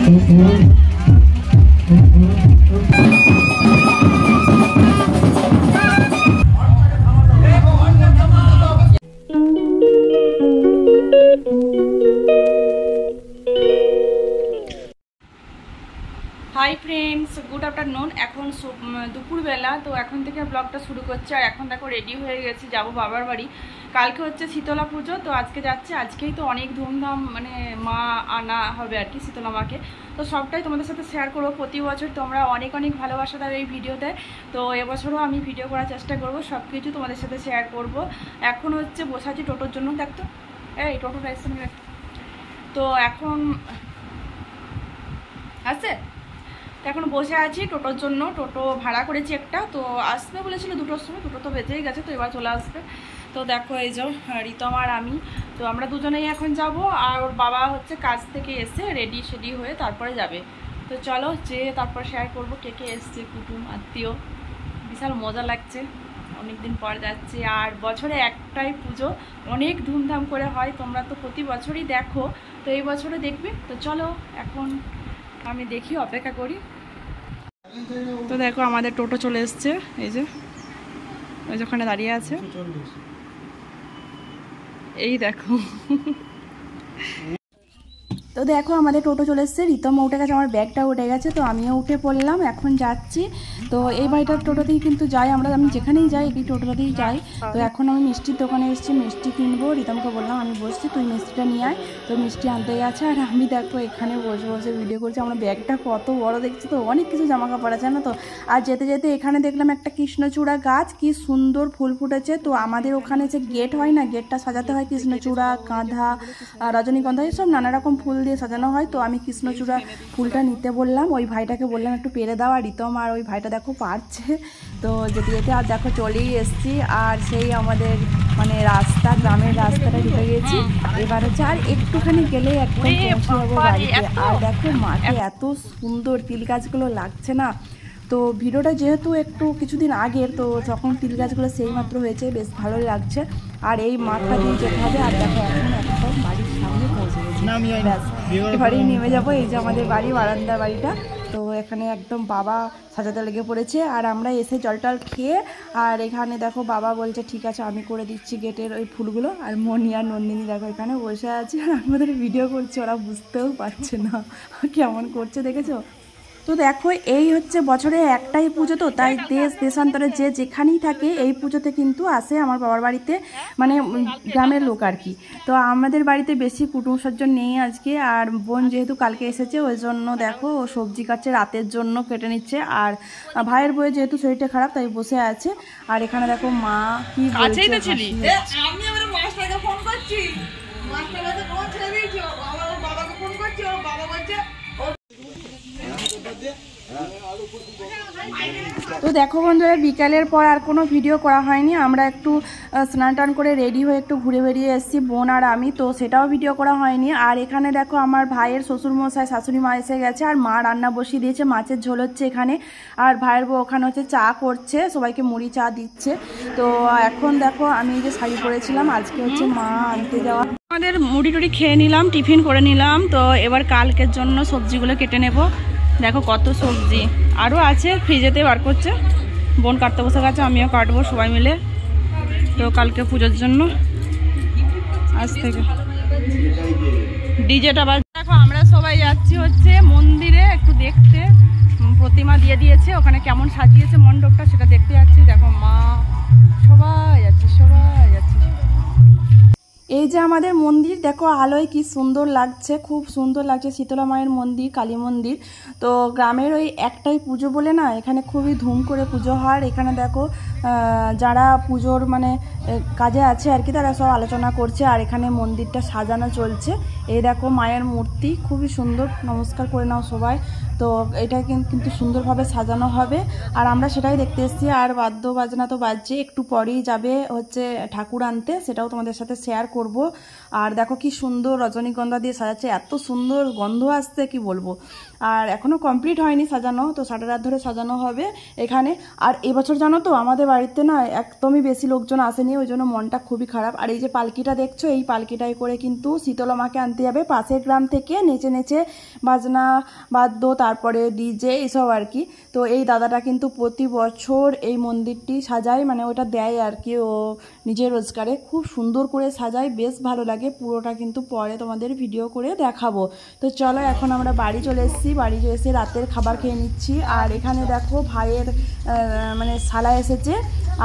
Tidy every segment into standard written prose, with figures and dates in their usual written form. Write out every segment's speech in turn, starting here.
Hi friends good afternoon এখন দুপুরবেলা তো এখন থেকে ব্লগটা শুরু করছি। আর এখন দেখো রেডি হয়ে গেছি, যাব বাবার বাড়ি। কালকে হচ্ছে শীতলা পুজো, তো আজকে যাচ্ছি। আজকেই তো অনেক ধুমধাম মানে মা আনা হবে আর কি শীতলা মাকে, তো সবটাই তোমাদের সাথে শেয়ার করবো। প্রতি বছর তোমরা অনেক অনেক ভালোবাসা দাও এই ভিডিওতে, তো এবছরও আমি ভিডিও করার চেষ্টা করব, সব কিছু তোমাদের সাথে শেয়ার করব। এখন হচ্ছে বসাচ্ছি টোটোর জন্য, দেখতো এই টোটোটা এসে তো এখন আছে, তো এখন বসে আছি টোটোর জন্য। টোটো ভাড়া করেছি একটা, তো আসবে বলেছিল 2টোর সময়, 2টো তো বেজেই গেছে, তো এবার চলে আসবে। তো দেখো এই যে রিতম আর আমি, তো আমরা দুজনেই এখন যাব। আর ওর বাবা হচ্ছে কাজ থেকে এসে রেডি সেডি হয়ে তারপরে যাবে। তো চলো যে তারপর শেয়ার করবো কে কে এসছে, কুটুম আত্মীয়। বিশাল মজা লাগছে, অনেকদিন পর যাচ্ছি। আর বছরে একটাই পুজো, অনেক ধুমধাম করে হয়, তোমরা তো প্রতি বছরই দেখো, তো এই বছরে দেখবে। তো চলো এখন আমি দেখি, অপেক্ষা করি। তো দেখো আমাদের টোটো চলে এসছে, এই যে ওই যেখানে দাঁড়িয়ে আছে, এই দেখো। তো দেখো আমাদের টোটো চলে এসছে, রিতম উঠে গেছে, আমার ব্যাগটা উঠে গেছে, তো আমিও উঠে পড়লাম, এখন যাচ্ছি। তো এই বাড়িটার টোটোতেই কিন্তু যাই আমরা, আমি যেখানেই যাই এই টোটোতেই যাই। তো এখন আমি মিষ্টির দোকানে এসেছি, মিষ্টি কিনবো। রিতমকে বললাম আমি বসছি, তুই মিষ্টিটা নিয়ে আয়। তো মিষ্টি আনতে গেছে, আর আমি দেখো এখানে বসে বসে ভিডিও করছি। আমার ব্যাগটা কত বড় দেখছি, তো অনেক কিছু জামা কাপড় আছে না। তো আর যেতে যেতে এখানে দেখলাম একটা কৃষ্ণচূড়া গাছ, কি সুন্দর ফুল ফুটেছে। তো আমাদের ওখানে যে গেট হয় না, গেটটা সাজাতে হয় কৃষ্ণচূড়া, গাঁধা, রজনীগন্ধা, এসব নানা রকম ফুল দিয়ে সাজানো হয়। তো আমি কৃষ্ণচূড়া ফুলটা নিতে বললাম, ওই ভাইটাকে বললাম একটু পেরে দাও। আর রিতম আর ওই ভাইটা দেখো পারছে। তো যেতে যেতে আর দেখো চলেই এসছি। আর সেই আমাদের মানে রাস্তা, গ্রামের রাস্তাটা ঢুকে গেছি। এবার হচ্ছে আর একটুখানি গেলে একদম পৌঁছে যাবো বাড়িতে। আর দেখো মাঠে এত সুন্দর তিল গাছগুলো লাগছে না। তো ভিডিওটা যেহেতু একটু কিছুদিন আগের, তো যখন তিল গাছগুলো সেই মাত্র হয়েছে, বেশ ভালোই লাগছে। আর এই মাঠটা দিয়ে যেতে হবে। আর দেখো এখন একদম বাড়ির সামনে পৌঁছে গেছি, এবারেই নেমে যাবো। এই যে আমাদের বাড়ি, বারান্দার বাড়িটা। তো এখানে একদম বাবা সাজাতে লেগে পড়েছে, আর আমরা এসে জল টল খেয়ে, আর এখানে দেখো বাবা বলছে ঠিক আছে আমি করে দিচ্ছি গেটের ওই ফুলগুলো। আর মনি আর নন্দিনী দেখো এখানে বসে আছে, আর আমাদের ভিডিও করছে, ওরা বুঝতেও পারছে না কেমন করছে, দেখেছো? তো দেখো এই হচ্ছে বছরে একটাই পুজো, তো তাই দেশ দেশান্তরে যে যেখানেই থাকে এই পুজোতে কিন্তু আসে আমার বাবার বাড়িতে, মানে গ্রামের লোক আর কি। তো আমাদের বাড়িতে বেশি কুটুম সজ্জন নেই আজকে। আর বোন যেহেতু কালকে এসেছে, ওই জন্য দেখো ও সবজি কাটছে, রাতের জন্য কেটে নিচ্ছে। আর ভাইয়ের বউয়ের যেহেতু শরীরটা খারাপ, তাই বসে আছে। আর এখানে দেখো মা কি বলছে, তো দেখো বন্ধুরা বিকালের পর আর কোনো ভিডিও করা হয়নি। আমরা একটু স্নান টান করে রেডি হয়ে একটু ঘুরে বেরিয়ে এসেছি বোন আর আমি, তো সেটাও ভিডিও করা হয়নি। আর এখানে দেখো আমার ভাইয়ের শ্বশুরমশাই শাশুড়ি মা এসে গেছে, আর মা রান্না বসিয়ে দিয়েছে, মাছের ঝোল হচ্ছে এখানে। আর ভাইয়ের বউ ওখানে হচ্ছে চা করছে, সবাইকে মুড়ি চা দিচ্ছে। তো এখন দেখো আমি এই যে শাড়ি পরেছিলাম, আজকে হচ্ছে মা আনতে যাওয়া। আমাদের মুড়ি টুড়ি খেয়ে নিলাম, টিফিন করে নিলাম। তো এবার কালকের জন্য সবজিগুলো কেটে নেব। দেখো কত সবজি আরও আছে, ফ্রিজেতে বার করছে, বোন কাটতে বসে গেছে, আমিও কাটবো সবাই মিলে। তো কালকে পুজোর জন্য আজ থেকে ডিজেটা বাজ। দেখো আমরা সবাই যাচ্ছি হচ্ছে মন্দিরে একটু দেখতে, প্রতিমা দিয়ে দিয়েছে ওখানে, কেমন সাজিয়েছে মণ্ডপটা সেটা দেখতে যাচ্ছি। দেখো মা সবাই যাচ্ছে, সবাই যাচ্ছে। এই যে আমাদের মন্দির দেখো আলোয় কি সুন্দর লাগছে, খুব সুন্দর লাগছে, শীতলা মায়ের মন্দির, কালী মন্দির। তো গ্রামের ওই একটাই পুজো বলে না, এখানে খুবই ধুম করে পুজো হয়। এখানে দেখো যারা পুজোর মানে কাজে আছে আর কি, তারা সব আলোচনা করছে। আর এখানে মন্দিরটা সাজানো চলছে। এই দেখো মায়ের মূর্তি খুবই সুন্দর, নমস্কার করে নাও সবাই। তো এটা কিন্তু সুন্দরভাবে সাজানো হবে, আর আমরা সেটাই দেখতে এসেছি। আর বাদ্য বাজনা তো বাজছে, একটু পরেই যাবে হচ্ছে ঠাকুর আনতে, সেটাও তোমাদের সাথে শেয়ার করব। আর দেখো কি সুন্দর রজনীগন্ধা দিয়ে সাজাচ্ছে, এত সুন্দর গন্ধ আসছে কি বলবো। আর এখনও কমপ্লিট হয়নি সাজানো, তো সারা রাত ধরে সাজানো হবে এখানে। আর এবছর জানো তো আমাদের বাড়িতে না একদমই বেশি লোকজন আসেনি, ওই জন্য মনটা খুবই খারাপ। আর এই যে পালকিটা দেখছো, এই পালকিটায় করে কিন্তু শীতলা মাকে আনতে যাবে পাশের গ্রাম থেকে, নেচে নেচে বাজনা বাদ্য তারপরে ডিজে এসব আর কি। তো এই দাদাটা কিন্তু প্রতি বছর এই মন্দিরটি সাজায়, মানে ওটা দেয় আর কি ও নিজের রোজগারে, খুব সুন্দর করে সাজায়, বেশ ভালো লাগে। পুরোটা কিন্তু পরে তোমাদের ভিডিও করে দেখাবো। তো চলো এখন আমরা বাড়ি চলে এসেছি, বাড়ি এসে রাতের খাবার খেয়ে নিচ্ছি। আর এখানে দেখো ভাইয়ের মানে শালা এসেছে,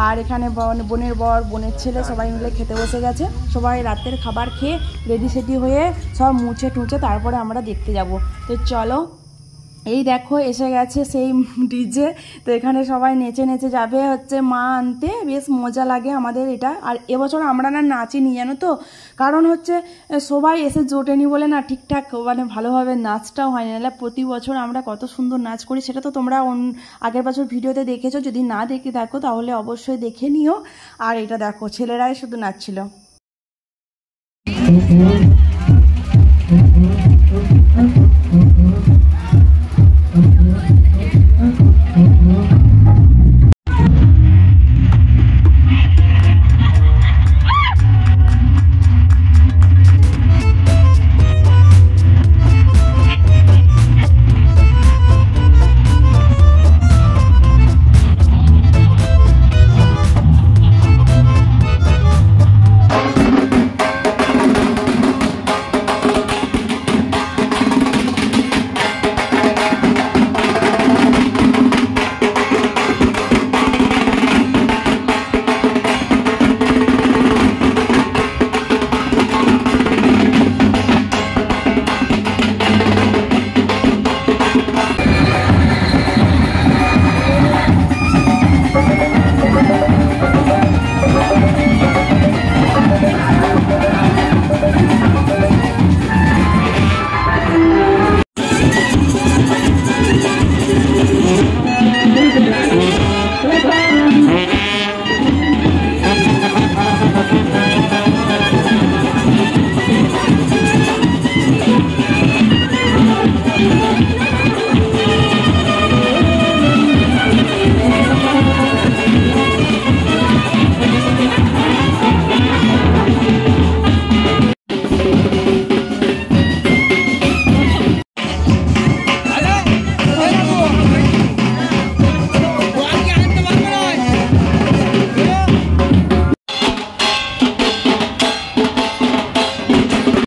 আর এখানে বোনের বর বোনের ছেলে সবাই মিলে খেতে বসে গেছে। সবাই রাতের খাবার খেয়ে রেডি সেডি হয়ে সব মুছে টুছে তারপরে আমরা দেখতে যাব। তো চলো, এই দেখো এসে গেছে সেই ডিজে। তো এখানে সবাই নেচে নেচে যাবে হচ্ছে মা আনতে, বেশ মজা লাগে আমাদের এটা। আর এবছর আমরা না নাচিনি জানো তো, কারণ হচ্ছে সবাই এসে জোটেনি বলে না ঠিকঠাক মানে ভালোভাবে নাচটাও হয় না। প্রতি বছর আমরা কত সুন্দর নাচ করি, সেটা তো তোমরা আগের বছর ভিডিওতে দেখেছো, যদি না দেখে থাকো তাহলে অবশ্যই দেখে নিও। আর এটা দেখো ছেলেরাই শুধু নাচছিল।